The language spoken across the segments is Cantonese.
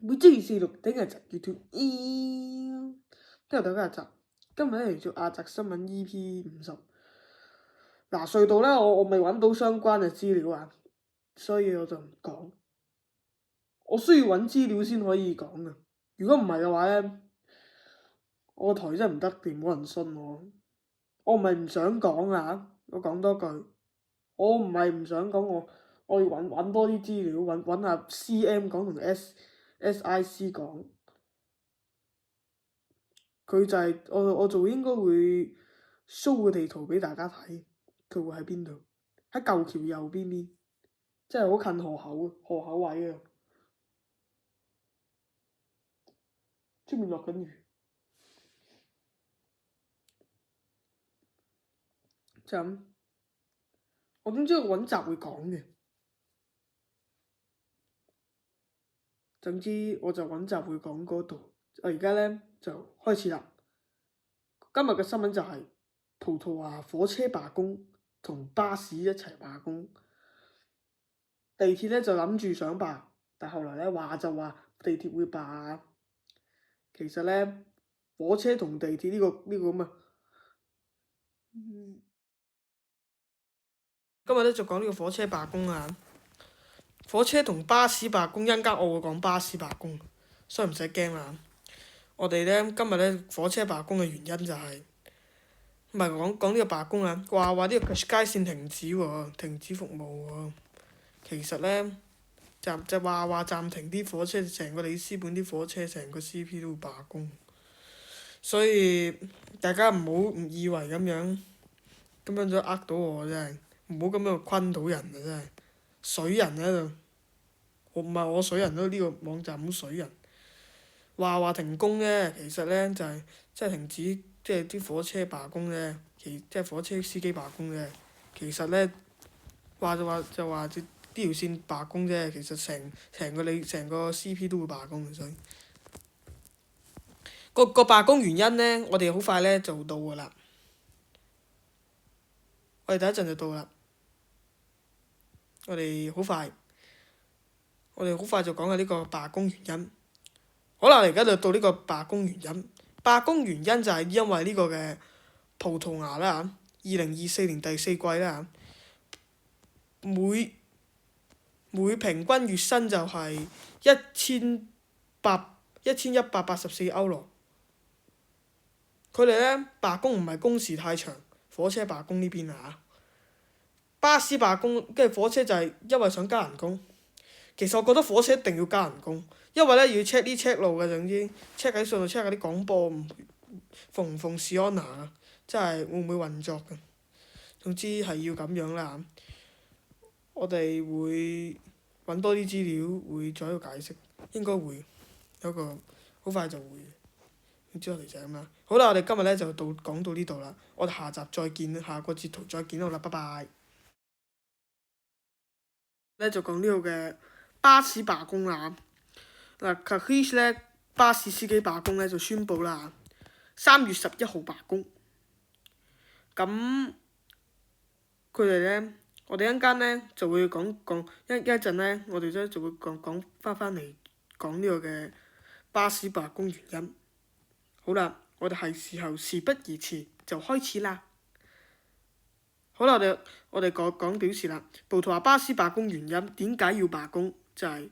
每朝4六頂日集 YouTube，今日大家日集，今日咧嚟做亞集新聞 EP50。嗱，隧道咧，我未揾到相關嘅資料啊，所以我就唔講。我需要揾資料先可以講嘅，如果唔係嘅話咧，我個台真係唔得掂，冇人信我。我唔係唔想講啊，我講多句，我唔係唔想講，我要揾多啲資料，揾下 CM 講同 SIC 講。佢就係我就應該會 show 個地圖俾大家睇，佢會喺邊度？喺舊橋右邊，即係好近河口位啊！出面落緊雨，就咁。我點知我揾集會講嘅？總之我就揾集會講嗰度。我而家咧就開始啦。今日嘅新聞就係葡萄牙火車罷工，同巴士一齊罷工。地鐵咧就諗住想罷，但後來咧話就話地鐵會罷。其實咧，火車同地鐵呢個咁啊，今日咧就講呢個火車罷工啊。火車同巴士罷工，一陣間我會講巴士罷工，所以唔使驚啦。我哋咧今日咧火車罷工嘅原因就係唔係講呢個罷工啊？話呢個街線停止喎，停止服務喎。其實咧就話暫停啲火車，成個里斯本啲火車，成個 CP 都會罷工。所以大家唔以為咁樣就呃到我，真係唔好咁樣昆到人啊！真係水人喺度，我唔係我水人咯，呢個網站好水人。話停工啫，其實咧就係即係停止，即係啲火車罷工啫，即係火車司機罷工啫。其實咧話呢條線罷工啫，其實成個 CP 都會罷工嘅，所以個罷工原因咧，我哋好快咧就到㗎啦。我哋等一陣就到啦。我哋好快就講下呢個罷工原因。好啦，我哋而家就到呢個罷工原因。罷工原因就係因為呢個嘅葡萄牙啦，2024年第四季啦，每平均月薪就係1184歐羅。佢哋咧罷工唔係工時太長，火車罷工呢邊啊，巴士罷工，跟住火車就係因為想加人工。其實我覺得火車一定要加人工，因為咧要 check 啲 check 路嘅，總之 check 喺上度 check 下啲廣播縫唔縫 Siona 啊，即係會唔會運作嘅。總之係要咁樣啦。我哋會揾多啲資料，會再一個解釋，應該會有個好快就會。總之我哋就係咁啦。好啦，我哋今日咧就講到呢度啦。我哋下集再見，下個截圖再見到啦，拜拜。咧就講呢個嘅巴士罷工啦。嗱 Carris 咧巴士司機罷工咧就宣布啦，3月11號罷工。咁佢哋咧，我哋一陣間咧就會講一陣咧，我哋咧就會講翻嚟講呢個嘅巴士罷工原因。好啦，我哋係時候事不宜遲，就開始啦。好啦，我哋講表示啦，葡萄牙巴士罷工原因點解要罷工？就係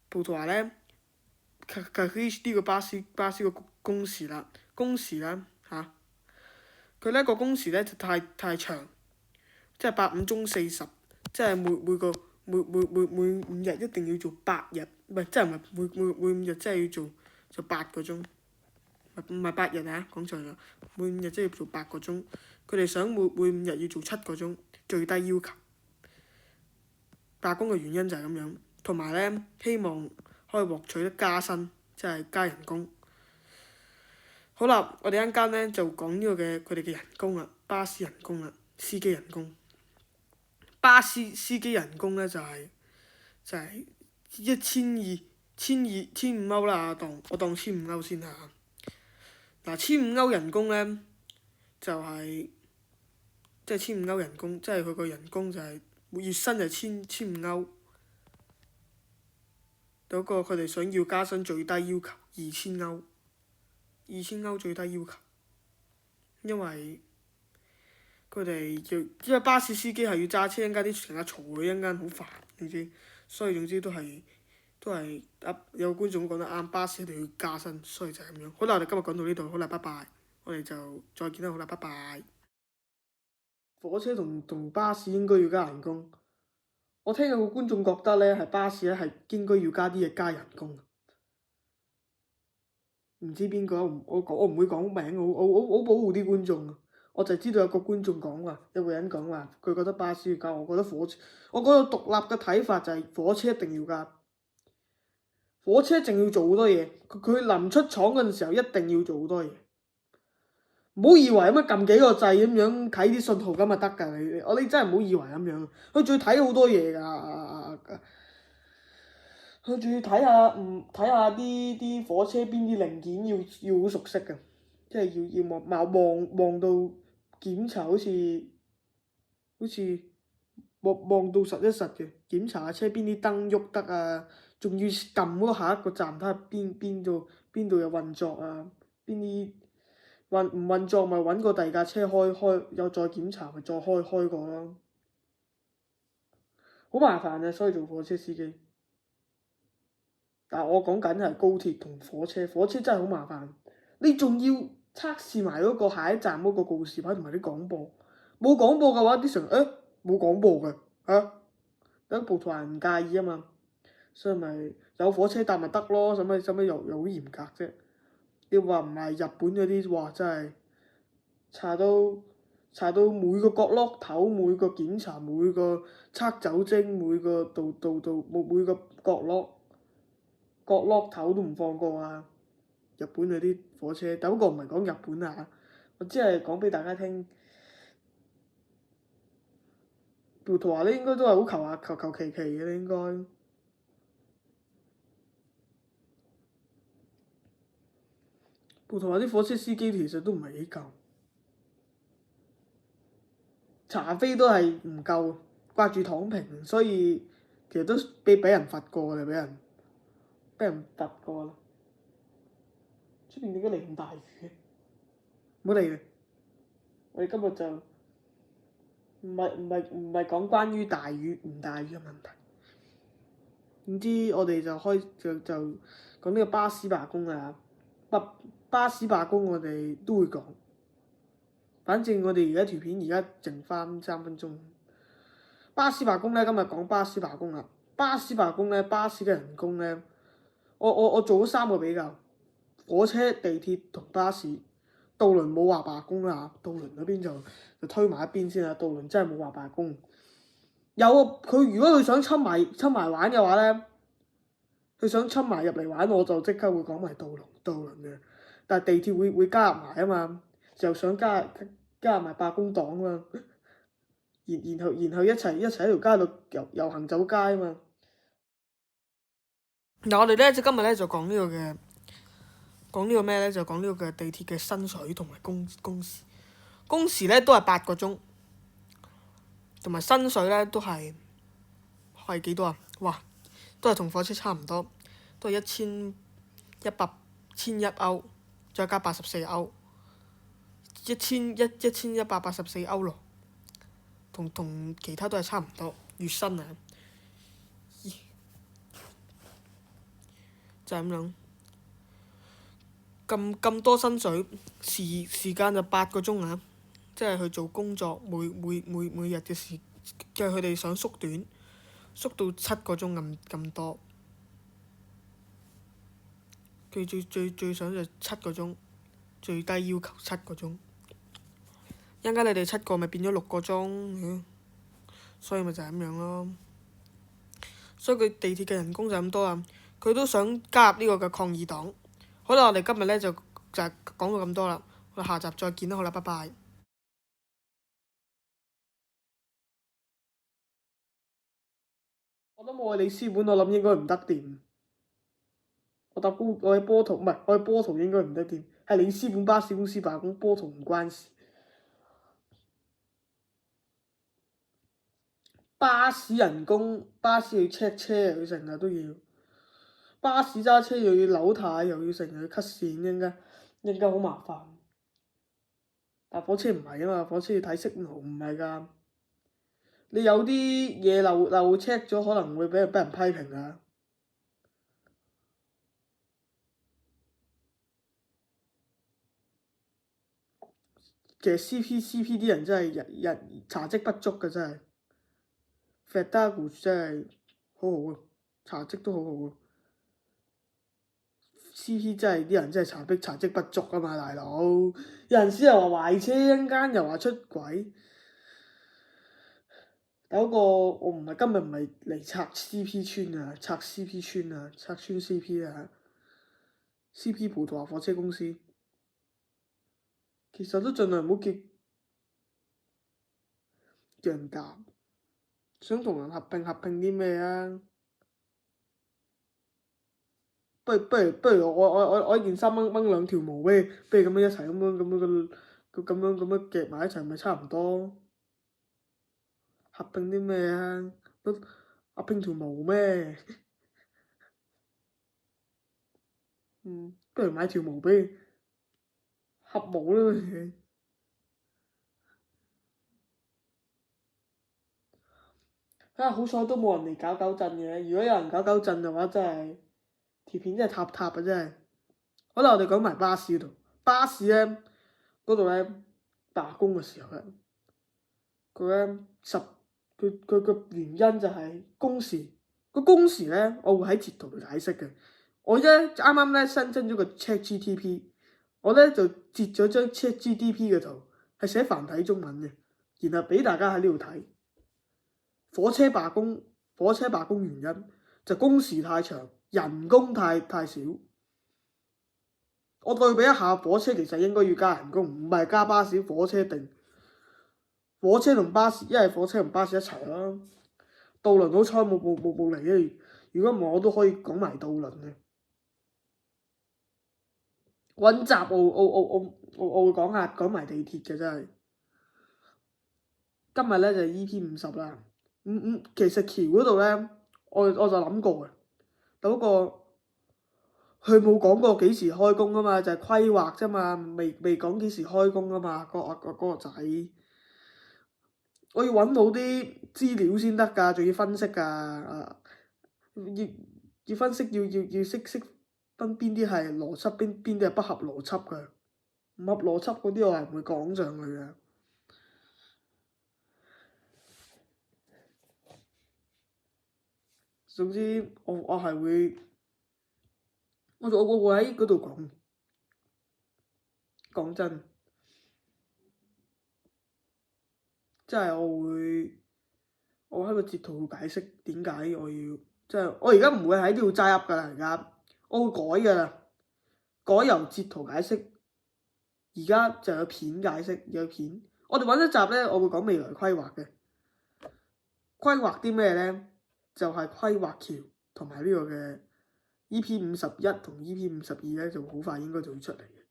葡萄牙咧，呢個巴士個工時啦嚇，佢呢個工時咧就太長，即係8、5中40，即係每5日一定要做8日，唔係即係唔係每5日即係要做8個鐘，唔係8日啊，講錯咗，每5日即係要做8個鐘。佢哋想每5日要做7個鐘，最低要求。罷工嘅原因就係咁樣，同埋咧希望可以獲取得加薪，即係加人工。好啦，我哋一陣間咧就講呢個嘅佢哋嘅人工啦，巴士人工啦，司機人工。巴士司機人工咧就係1200、1500歐啦，我當1500歐先嚇。嗱，1500歐人工咧就係即係1500歐人工，即係佢個人工就係月薪就1500歐。有個佢哋想要加薪最低要求2000歐，2000歐最低要求，因為佢哋因為巴士司機係要揸車，一陣間啲乘客嘈，一陣間好煩，你知，所以總之都係有個觀眾講得啱，巴士一定要加薪，所以就係咁樣。好啦，我哋今日講到呢度，好啦，拜拜，我哋就再見啦，好啦，拜拜。火車同巴士應該要加人工。我聽有個觀眾覺得咧，係巴士咧係應該要加啲嘢加人工。唔知邊個，我唔會講名，我保護啲觀眾啊。我就知道有個觀眾講話，有個人講話，佢覺得巴士要加，我覺得火車，我覺得獨立嘅睇法就係火車一定要加。火車一定要做好多嘢，佢臨出廠嗰陣時候一定要做好多嘢。唔好以為咁樣撳幾個掣咁樣睇啲信號咁就得㗎，你真係唔好以為咁樣，佢仲要睇好多嘢㗎。佢仲要睇下啲火車邊啲零件要好熟悉㗎，即係要望到檢查好似望到實一實嘅，檢查下車邊啲燈喐得啊，仲要撳嗰下一個站睇下邊度有運作啊，邊啲唔運作咪揾個第二架車開，又再檢查咪再開過咯，好麻煩啊！所以做火車司機。但係我講緊係高鐵同火車，火車真係好麻煩。你仲要測試埋嗰個下一站嗰個告示牌同埋啲廣播，冇廣播嘅話，啲乘冇廣播嘅嚇，有部分人唔介意啊嘛，所以咪有火車搭咪得咯，使乜又好嚴格啫？你話唔係日本嗰啲，哇真係查到每個角落頭，每個檢查，每個測酒精，每個度每個角落頭都唔放過啊！日本嗰啲火車，但不過唔係講日本啊，我只係講俾大家聽。葡萄牙咧應該都係好求其嘅應該。葡萄牙啲火車司機其實都唔係幾夠，查飛都係唔夠，掛住躺平，所以其實都俾人罰過啦，俾人罰過啦。出邊點解嚟咁大雨嘅？唔好嚟啦！我哋今日就唔係講關於大雨唔大雨嘅問題。總之我哋就講呢個巴士罷工啊！巴士罷工我哋都會講。反正我哋而家條片而家剩翻3分鐘。巴士罷工咧，今日講巴士罷工啦。巴士罷工咧，巴士嘅人工咧，我做咗3個比較，火車、地鐵同巴士。渡輪冇話罷工啦，渡輪嗰邊就推埋一邊先啦。渡輪真係冇話罷工。有佢如果佢想侵埋玩嘅話咧，佢想侵埋入嚟玩，我就即刻會講埋渡輪嘅。但係地鐵會加入埋啊嘛，就想加入埋罷工黨啊嘛。然後一齊喺條街度遊行走街啊嘛。嗱，我哋咧今日咧就講呢個嘅。講呢個咩咧？就講呢個嘅地鐵嘅薪水同埋工時。工時咧都係8個鐘，同埋薪水咧都係幾多啊？哇！都係同火車差唔多，都係1100歐，再加84歐，1184歐羅，同其他都係差唔多月薪啊，就係咁樣。咁多薪水，時間就8個鐘啊！即係去做工作，每日嘅時，即係佢哋想縮短，縮到7個鐘咁多。佢最想就7個鐘，最低要求7個鐘。一陣間你哋7個咪變咗6個鐘，所以咪就係咁樣咯。所以佢地鐵嘅人工就咁多啊！佢都想加入呢個嘅抗議黨。好啦，我哋今日咧就講到咁多啦，我哋下集再見啦，好啦，拜拜。我諗我去里斯本，我諗應該唔得掂。我喺波圖，唔係我喺波圖應該唔得掂，係里斯本巴士公司罷工，波圖唔關事。巴士人工，巴士要 check 車，佢成日都要。巴士揸車又要扭軚，又要成日要 cut 線，應該好麻煩。但火車唔係啊嘛，火車要睇 signal，唔係㗎。你有啲嘢漏 check 咗，可能會俾人批評㗎。其實 CP 啲人真係日茶積不足㗎，真係。Fadago 真係好好啊，茶積都好好啊。CP 真係啲人真係茶積不足啊嘛，大佬。有陣時又話壞車，一陣間又話出軌。但嗰個我今日唔係嚟拆 CP 村啊，拆 CP 村啊，拆村 CP 啊。CP 葡萄牙火車公司其實都盡量唔好叫人夾，想同人合併啲咩啊？不如我一件衫掹兩條毛俾你，不如咁樣一齊咁樣夾埋一齊，咪差唔多？合併啲咩啊？都合併條毛咩？不如買條毛俾你合毛啦。好彩都冇人嚟搞震嘅，如果有人搞震嘅話，真係條片真係塔啊！真係。好啦，我哋講埋巴士嗰度。巴士呢，嗰度呢，罷工嘅時候呢，佢個原因就係工時。個工時呢，我會喺截圖度解釋嘅。我啱啱呢新增咗個 ChatGTP，我呢就截咗張 ChatGTP 嘅圖，係寫繁體中文嘅，然後俾大家喺呢度睇。火車罷工原因就工時太長，人工太少。我對比一下，火車其實應該要加人工，唔係加巴士。火車同巴士，一係火車同巴士一齊啦。渡輪好彩冇嚟嘅，如果唔係我都可以講埋渡輪嘅。揾集我會講埋地鐵嘅，真係。今日呢就EP50啦。其實橋嗰度呢，我就諗過嘅，但不過佢冇講過幾時開工啊嘛，就係規劃啫嘛，未講幾時開工啊嘛。嗰個仔，我要揾到啲資料先得㗎，仲要分析㗎。要分析，要識分邊啲係邏輯，邊啲係不合邏輯㗎。唔合邏輯嗰啲我係唔會講上去嘅。總之我係會，我會喺嗰度講真，即係我喺個截圖解釋點解我要，即係我而家唔會喺呢度齋噏㗎啦，而家我會改㗎啦，改由截圖解釋，而家就有片解釋，有片。我哋揾一集呢，我會講未來規劃嘅，規劃啲咩呢？就係規劃橋同埋呢個嘅 EP51同 EP52呢，就好快應該就會出嚟嘅，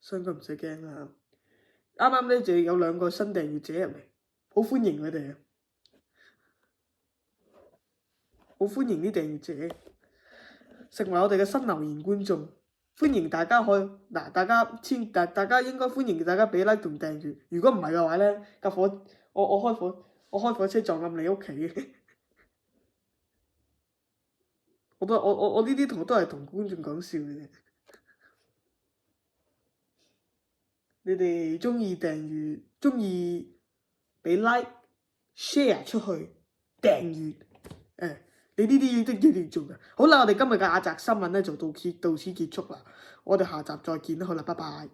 所以應該唔使驚啦。啱啱呢就有2個新訂閱者入嚟，好歡迎佢哋啊！好歡迎啲訂閱者成為我哋嘅新留言觀眾，歡迎大家可以嗱，大家應該歡迎大家俾 like 同訂閱。如果唔係嘅話呢，我開火車撞冧你屋企。我呢啲都係同觀眾講笑嘅啫。你哋中意訂閱，中意俾 like、share 出去，訂閱，你呢啲都要做嘅。好啦，我哋今日嘅亞澤新聞呢就到此結束啦。我哋下集再見啦，好啦，拜拜。